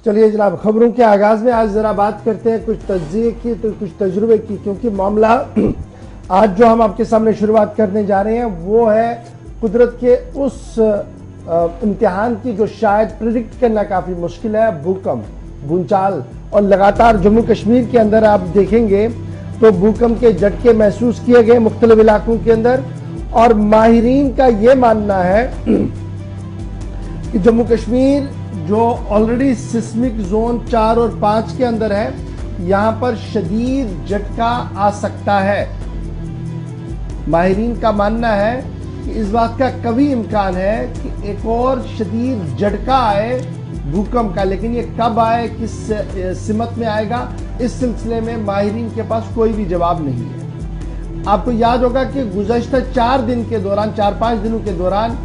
चलिए जनाब, खबरों के आगाज में आज जरा बात करते हैं कुछ तज्जिए की, तो कुछ तजुर्बे की, क्योंकि मामला आज जो हम आपके सामने शुरुआत करने जा रहे हैं वो है कुदरत के उस इम्तिहान की जो शायद प्रिडिक्ट करना काफी मुश्किल है। भूकंप, भूचाल, और लगातार जम्मू कश्मीर के अंदर आप देखेंगे तो भूकंप के झटके महसूस किए गए मुख्तलिफ इलाकों के अंदर। और माहिरीन का ये मानना है कि जम्मू कश्मीर जो ऑलरेडी सिस्मिक जोन 4 और 5 के अंदर है, यहां पर शदीद झटका आ सकता है। माहिरीन का मानना है कि इस बात का कभी इम्कान है कि एक और शदीद झटका आए भूकंप का, लेकिन ये कब आए, किस सिमत में आएगा, इस सिलसिले में माहिरीन के पास कोई भी जवाब नहीं है। आपको याद होगा कि गुज़श्ता 4 दिन के दौरान, 4-5 दिनों के दौरान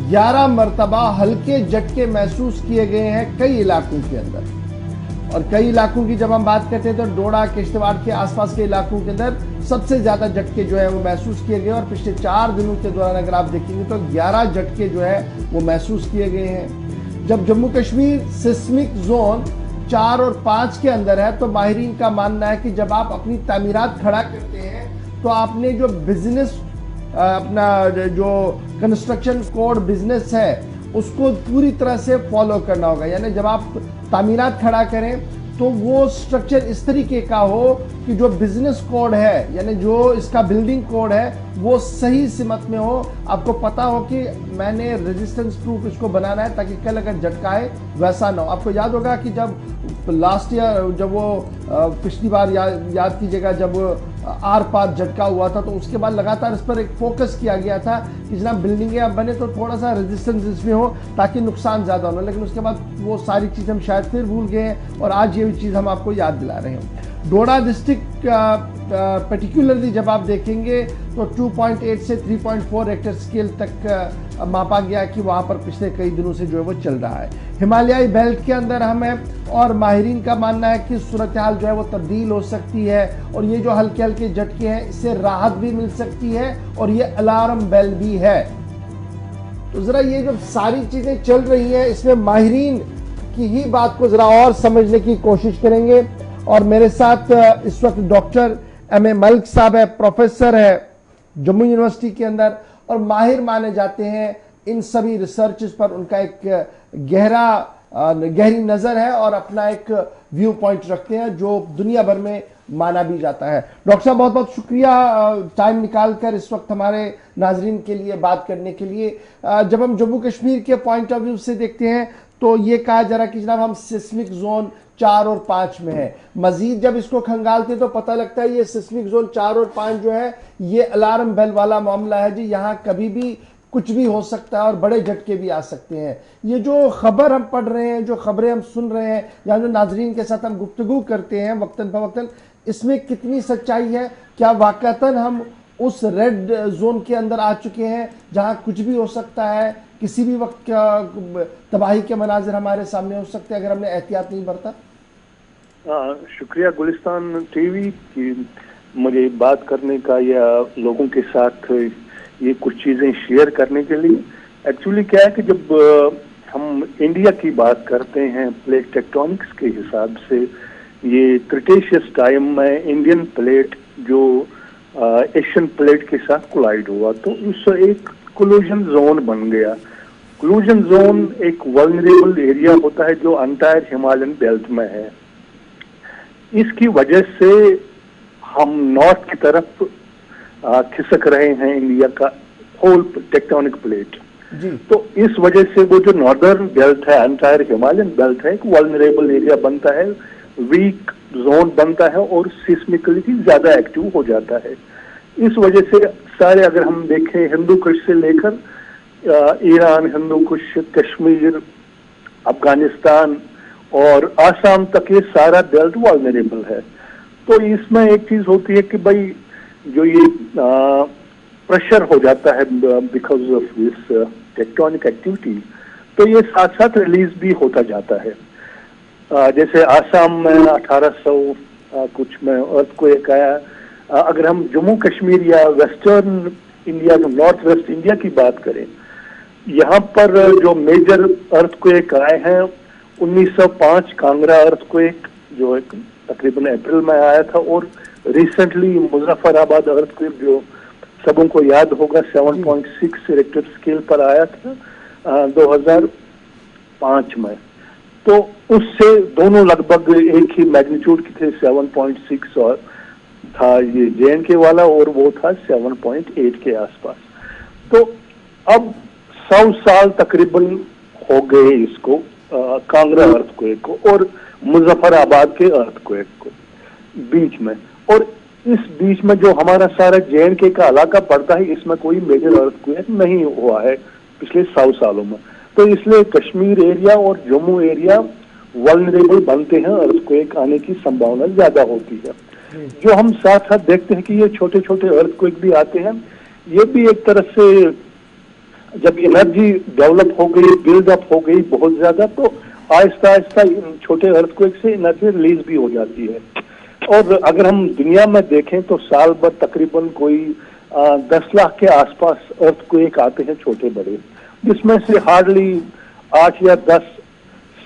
11 मरतबा हल्के झटके महसूस किए गए हैं कई इलाकों के अंदर। और कई इलाकों की जब हम बात करते हैं तो डोडा, किश्तवाड़ के आसपास के इलाकों के अंदर सबसे ज्यादा झटके जो है वो महसूस किए गए। और पिछले 4 दिनों के दौरान अगर आप देखेंगे तो 11 झटके जो है वो महसूस किए गए हैं। जब जम्मू कश्मीर सिस्मिक जोन 4 और 5 के अंदर है तो माहिरीन का मानना है कि जब आप अपनी तामीरात खड़ा करते हैं तो आपने जो बिजनेस, अपना जो कंस्ट्रक्शन कोड बिजनेस है उसको पूरी तरह से फॉलो करना होगा। यानी जब आप तामीरात खड़ा करें तो वो स्ट्रक्चर इस तरीके का हो कि जो बिजनेस कोड है, यानी जो इसका बिल्डिंग कोड है, वो सही सिमत में हो। आपको पता हो कि मैंने रेजिस्टेंस प्रूफ इसको बनाना है ताकि कल अगर झटका आए वैसा ना हो। आपको याद होगा कि जब लास्ट ईयर, जब वो पिछली बार याद कीजिएगा, जब आर पार झटका हुआ था तो उसके बाद लगातार इस पर एक फोकस किया गया था कि जनाब बिल्डिंगें अब बने तो थोड़ा सा रेजिस्टेंस इसमें हो ताकि नुकसान ज़्यादा हो। लेकिन उसके बाद वो सारी चीज़ हम शायद फिर भूल गए हैं और आज ये चीज़ हम आपको याद दिला रहे हैं। डोडा डिस्ट्रिक्ट पर्टिकुलरली जब आप देखेंगे तो 2.8 से 3.4 रेक्टर स्केल तक मापा गया कि वहाँ पर पिछले कई दिनों से जो है वो चल रहा है। हिमालयाई बेल्ट के अंदर हम हैं और माहिरीन का मानना है कि सूरत हाल जो है वो तब्दील हो सकती है और ये जो हल्के हल्के झटके हैं इससे राहत भी मिल सकती है और ये अलार्म बेल भी है। तो जरा ये जब सारी चीजें चल रही हैं इसमें माहिरीन की ही बात को जरा और समझने की कोशिश करेंगे। और मेरे साथ इस वक्त डॉक्टर M.A. मलिक साहब है, प्रोफेसर है जम्मू यूनिवर्सिटी के अंदर और माहिर माने जाते हैं इन सभी रिसर्चेस पर। उनका एक गहरी नजर है और अपना एक व्यू पॉइंट रखते हैं जो दुनिया भर में माना भी जाता है। डॉक्टर साहब बहुत बहुत शुक्रिया टाइम निकाल कर इस वक्त हमारे नाजरीन के लिए बात करने के लिए। जब हम जम्मू कश्मीर के पॉइंट ऑफ व्यू से देखते हैं तो ये कहा जा रहा है कि जनाब हम सिस्मिक जोन 4 और 5 में है। मजीद जब इसको खंगालते तो पता लगता है ये सिस्मिक जोन 4 और 5 जो है ये अलार्म बेल वाला मामला है जी। यहाँ कभी भी कुछ भी हो सकता है और बड़े झटके भी आ सकते हैं। ये जो खबर हम पढ़ रहे हैं, जो खबरें हम सुन रहे हैं या जो नाजरीन के साथ हम गुफ्तगू करते हैं वक्तन फवक्तन, इसमें कितनी सच्चाई है? क्या वाकईतन हम उस रेड जोन के अंदर आ चुके हैं जहां कुछ भी हो सकता है, किसी भी वक्त तबाही के मनाजिर हमारे सामने हो सकते हैं अगर हमने एहतियात नहीं बरता? शुक्रिया गुलिस्तान टीवी की मुझे बात करने का या लोगों के साथ ये कुछ चीजें शेयर करने के लिए। एक्चुअली क्या है कि जब हम इंडिया की बात करते हैं प्लेट टेक्टोनिक्स के हिसाब से, ये क्रिटेशियस टाइम में इंडियन प्लेट जो एशियन प्लेट के साथ कोलाइड हुआ तो उससे एक कोलूजन जोन बन गया। कोलूजन जोन एक वल्नरेबल एरिया होता है जो अंटायर हिमालयन बेल्ट में है। इसकी वजह से हम नॉर्थ की तरफ खिसक रहे हैं इंडिया का होल टेक्टोनिक प्लेट। तो इस वजह से वो जो नॉर्दर्न बेल्ट है, अंटायर हिमालयन बेल्ट है, एक वल्नरेबल एरिया बनता है, वीक जोन बनता है और सिस्मिकली ज्यादा एक्टिव हो जाता है। इस वजह से सारे अगर हम देखें हिंदू कुश से लेकर ईरान, हिंदू कुश, कश्मीर, अफगानिस्तान और आसाम तक ये सारा बेल्ट वल्नरेबल है। तो इसमें एक चीज होती है कि भाई जो ये प्रेशर हो जाता है because of this tectonic activity, तो ये साथ साथ रिलीज भी होता जाता है। जैसे आसाम में 1800 कुछ में अर्थक्वेक आया। अगर हम जम्मू कश्मीर या western India, north west India की बात करें, यहाँ पर जो मेजर अर्थक्वेक आए हैं 1905 कांगड़ा अर्थक्वेक जो एक तकरीबन अप्रैल में आया था, और रिसेंटली मुजफ्फराबाद अर्थक्वेक जो सबों को याद होगा 7.6 रिक्टर स्केल पर आया था 2005 में। तो उससे दोनों लगभग एक ही मैग्नीट्यूड के थे, 7.6 और था ये जे&के वाला, और वो था 7.8 के आसपास। तो अब 100 साल तकरीबन हो गए इसको, कांगड़ा अर्थक्वेक को और मुजफ्फराबाद के अर्थक्वेक को बीच में। और इस बीच में जो हमारा सारा जे&के का इलाका पड़ता है, इसमें कोई मेजर अर्थक्वेक नहीं हुआ है पिछले 100 सालों में। तो इसलिए कश्मीर एरिया और जम्मू एरिया वल्नरेबल बनते हैं, अर्थक्वेक आने की संभावना ज्यादा होती है। जो हम साथ साथ देखते हैं कि ये छोटे छोटे अर्थक्वेक भी आते हैं, ये भी एक तरह से जब एनर्जी डेवलप हो गई, बिल्ड अप हो गई बहुत ज्यादा, तो आहिस्ता आहिस्ता इन छोटे अर्थक्वेक से एनर्जी रिलीज भी हो जाती है। और अगर हम दुनिया में देखें तो साल भर तकरीबन कोई 10 लाख के आसपास अर्थक्वेक आते हैं छोटे बड़े, जिसमें से हार्डली 8 या 10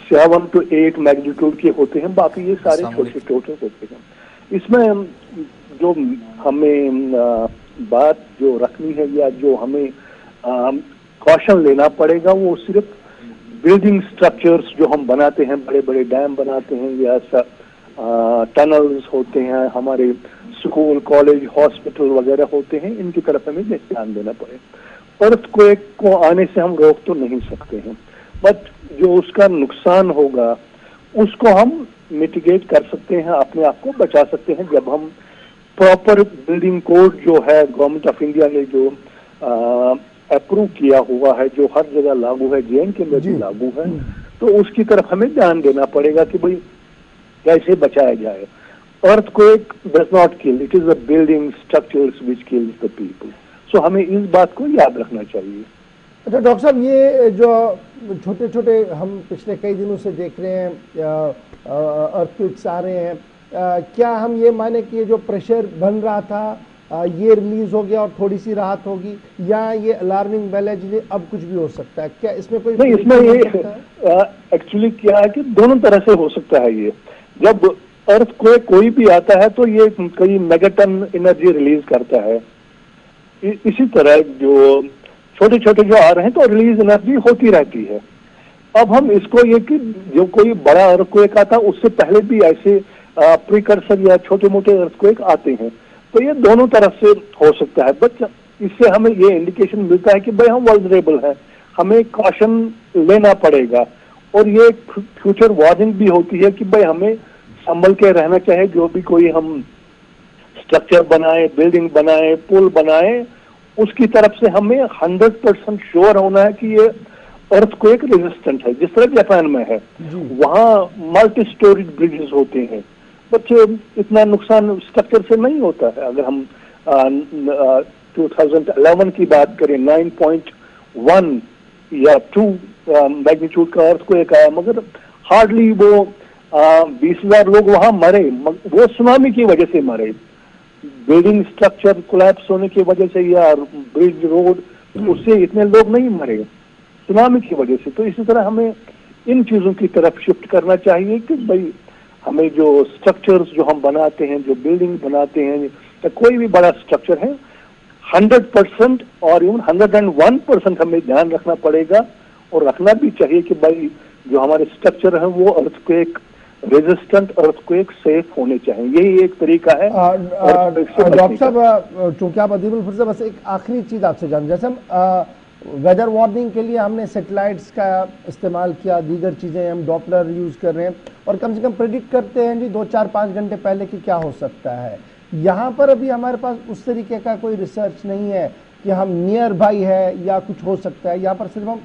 7 to 8 मैग्नीट्यूड के होते हैं, बाकी ये सारे छोटे छोटे होते हैं। इसमें जो हमें बात जो रखनी है या जो हमें कॉशन लेना पड़ेगा, वो सिर्फ बिल्डिंग स्ट्रक्चर्स जो हम बनाते हैं, बड़े बड़े डैम बनाते हैं या टनल्स होते हैं, हमारे स्कूल कॉलेज हॉस्पिटल वगैरह होते हैं, इनकी तरफ हमें ध्यान देना पड़ेगा। अर्थक्वेक को आने से हम रोक तो नहीं सकते हैं, बट जो उसका नुकसान होगा उसको हम मिटिगेट कर सकते हैं, अपने आप को बचा सकते हैं, जब हम प्रॉपर बिल्डिंग कोड जो है गवर्नमेंट ऑफ इंडिया ने जो अप्रूव किया हुआ है, जो हर जगह लागू है, जे&के में भी लागू है, तो उसकी तरफ हमें ध्यान देना पड़ेगा कि भाई कैसे बचाया जाए। Earthquake does not kill, it is the building structures which kills the people. So हमें इस बात को याद रखना चाहिए। अच्छा डॉक्टर साहब, ये जो छोटे छोटे हम पिछले कई दिनों से देख रहे हैं अर्थक्वेक्स आ रहे हैं, क्या हम ये माने कि ये जो प्रेशर बन रहा था ये रिलीज हो गया और थोड़ी सी राहत होगी, या ये अलार्मिंग बेल है जिन्हें अब कुछ भी हो सकता है? क्या इसमें कोई नहीं, इसमें ये एक्चुअली क्या है कि दोनों तरह से हो सकता है। ये जब अर्थक्वेक कोई भी आता है तो ये कई मेगाटन एनर्जी रिलीज करता है, इसी तरह जो छोटे छोटे जो आ रहे हैं तो रिलीज एनर्जी होती रहती है। अब हम इसको ये कि जो कोई बड़ा अर्थक्वेक आता है उससे पहले भी ऐसे प्रिकर्सर या छोटे मोटे अर्थक्वेक आते हैं, तो ये दोनों तरफ से हो सकता है। बट इससे हमें ये इंडिकेशन मिलता है कि भाई हम वल्नरेबल हैं, हमें कॉशन लेना पड़ेगा, और ये फ्यूचर वार्निंग भी होती है कि भाई हमें संभल के रहना चाहिए। जो भी कोई हम स्ट्रक्चर बनाए, बिल्डिंग बनाए, पुल बनाए, उसकी तरफ से हमें 100% श्योर होना है कि ये अर्थक्वेक रेजिस्टेंट है। जिस तरह जापान में है, वहाँ मल्टी स्टोरीड ब्रिजेस होते हैं, बच्चे इतना नुकसान स्ट्रक्चर से नहीं होता है। अगर हम 2011 की बात करें, 9.1 या 2 मैग्नीट्यूड का अर्थक्वेक आया, मगर हार्डली वो 20,000 लोग वहां मरे, वो सुनामी की वजह से मरे, बिल्डिंग स्ट्रक्चर कोलैप्स होने की वजह से या ब्रिज रोड, उससे इतने लोग नहीं मरे, सुनामी की वजह से। तो इसी तरह हमें इन चीजों की तरफ शिफ्ट करना चाहिए कि भाई हमें जो स्ट्रक्चर्स जो हम बनाते हैं, जो बिल्डिंग बनाते हैं, या कोई भी बड़ा स्ट्रक्चर है, 100% और इवन 101% हमें ध्यान रखना पड़ेगा, और रखना भी चाहिए कि भाई जो हमारे स्ट्रक्चर है वो अर्थक्वेक रेजिस्टेंट, अर्थक्वेक सेफ होने चाहिए। यही एक तरीका है। डॉक्टर साहब, चूंकि आप अदीबुल फिर से, बस एक आखिरी चीज आपसे जान, जैसे हम वेदर वार्निंग के लिए हमने सैटेलाइट्स का इस्तेमाल किया, दीगर चीज़ें हम डॉपलर यूज़ कर रहे हैं, और कम से कम प्रेडिक्ट करते हैं जी 2-4-5 घंटे पहले कि क्या हो सकता है। यहाँ पर अभी हमारे पास उस तरीके का कोई रिसर्च नहीं है कि हम नियर बाई है या कुछ हो सकता है। यहाँ पर सिर्फ हम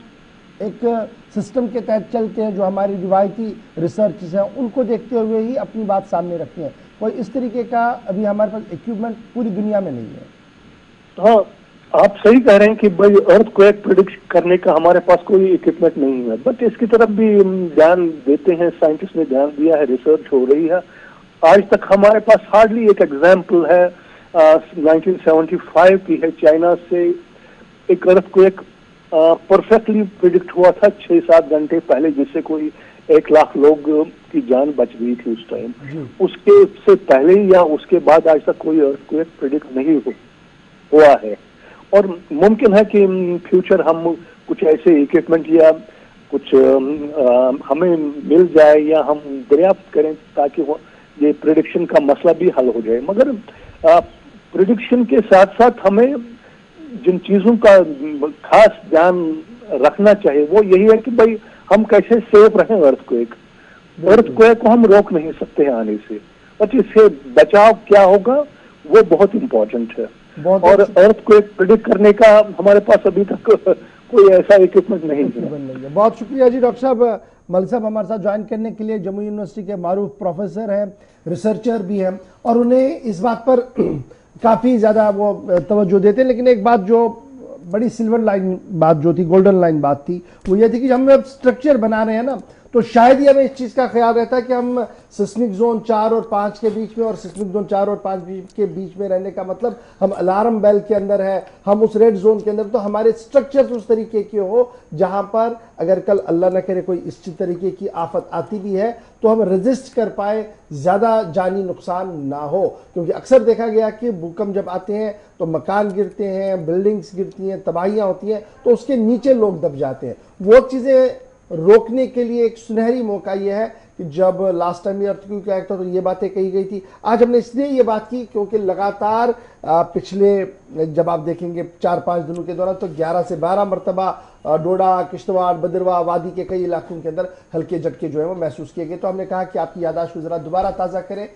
एक सिस्टम के तहत चलते हैं, जो हमारी रिवायती रिसर्च हैं उनको देखते हुए ही अपनी बात सामने रखते हैं। कोई इस तरीके का अभी हमारे पास इक्विपमेंट पूरी दुनिया में नहीं है। हाँ, आप सही कह रहे हैं कि भाई अर्थक्वेक प्रेडिक्ट करने का हमारे पास कोई इक्विपमेंट नहीं है, बट इसकी तरफ भी ध्यान देते हैं, साइंटिस्ट ने ध्यान दिया है, रिसर्च हो रही है। आज तक हमारे पास हार्डली एक एग्जाम्पल है 1975 की है, चाइना से एक अर्थक्वेक परफेक्टली प्रिडिक्ट हुआ था 6-7 घंटे पहले, जिससे कोई 1 लाख लोग की जान बच गई थी उस टाइम। जी। उसके से पहले या उसके बाद आज तक कोई अर्थक्वेक प्रेडिक्ट नहीं हुआ है। और मुमकिन है कि फ्यूचर हम कुछ ऐसे इक्विपमेंट या कुछ हमें मिल जाए या हम दरियाफ्त करें ताकि ये प्रिडिक्शन का मसला भी हल हो जाए। मगर प्रिडिक्शन के साथ साथ हमें जिन चीजों का खास ध्यान रखना चाहिए वो यही है कि भाई हम कैसे सेफ रहें। अर्थक्वेक को हम रोक नहीं सकते हैं आने से, और इससे बचाव क्या होगा वो बहुत इम्पोर्टेंट है। और अर्थक्वेक प्रेडिक्ट करने का हमारे पास अभी तक कोई ऐसा इक्विपमेंट नहीं है। बहुत शुक्रिया जी डॉक्टर साहब। मलिक साहब हमारे साथ ज्वाइन करने के लिए। जम्मू यूनिवर्सिटी के मारूफ प्रोफेसर हैं, रिसर्चर भी हैं, और उन्हें इस बात पर काफ़ी ज़्यादा वो तवज्जो देते हैं। लेकिन एक बात जो बड़ी सिल्वर लाइन बात जो थी, गोल्डन लाइन बात थी, वो ये थी कि हम अब स्ट्रक्चर बना रहे हैं ना, तो शायद ही हमें इस चीज़ का ख्याल रहता है कि हम सिस्मिक जोन 4 और 5 के बीच में, और सिस्मिक जोन 4 और 5 के बीच में रहने का मतलब हम अलार्म बेल के अंदर है, हम उस रेड जोन के अंदर, तो हमारे स्ट्रक्चर्स उस तरीके के हो जहां पर अगर कल अल्लाह न करे कोई इस तरीके की आफत आती भी है तो हम रेजिस्ट कर पाए, ज़्यादा जानी नुकसान ना हो। क्योंकि अक्सर देखा गया कि भूकंप जब आते हैं तो मकान गिरते हैं, बिल्डिंग्स गिरती हैं, तबाहियाँ होती हैं, तो उसके नीचे लोग दब जाते हैं। वो चीज़ें रोकने के लिए एक सुनहरी मौका यह है कि जब लास्ट टाइम ये अर्थक्वेक आया था तो ये बातें कही गई थी। आज हमने इसलिए ये बात की क्योंकि लगातार पिछले जब आप देखेंगे 4-5 दिनों के दौरान तो 11 से 12 मरतबा डोडा, किश्तवाड़, बदरवा, वादी के कई इलाकों के अंदर हल्के झटके जो है वो महसूस किए गए। तो हमने कहा कि आपकी याददाश्त को जरा दोबारा ताज़ा करें।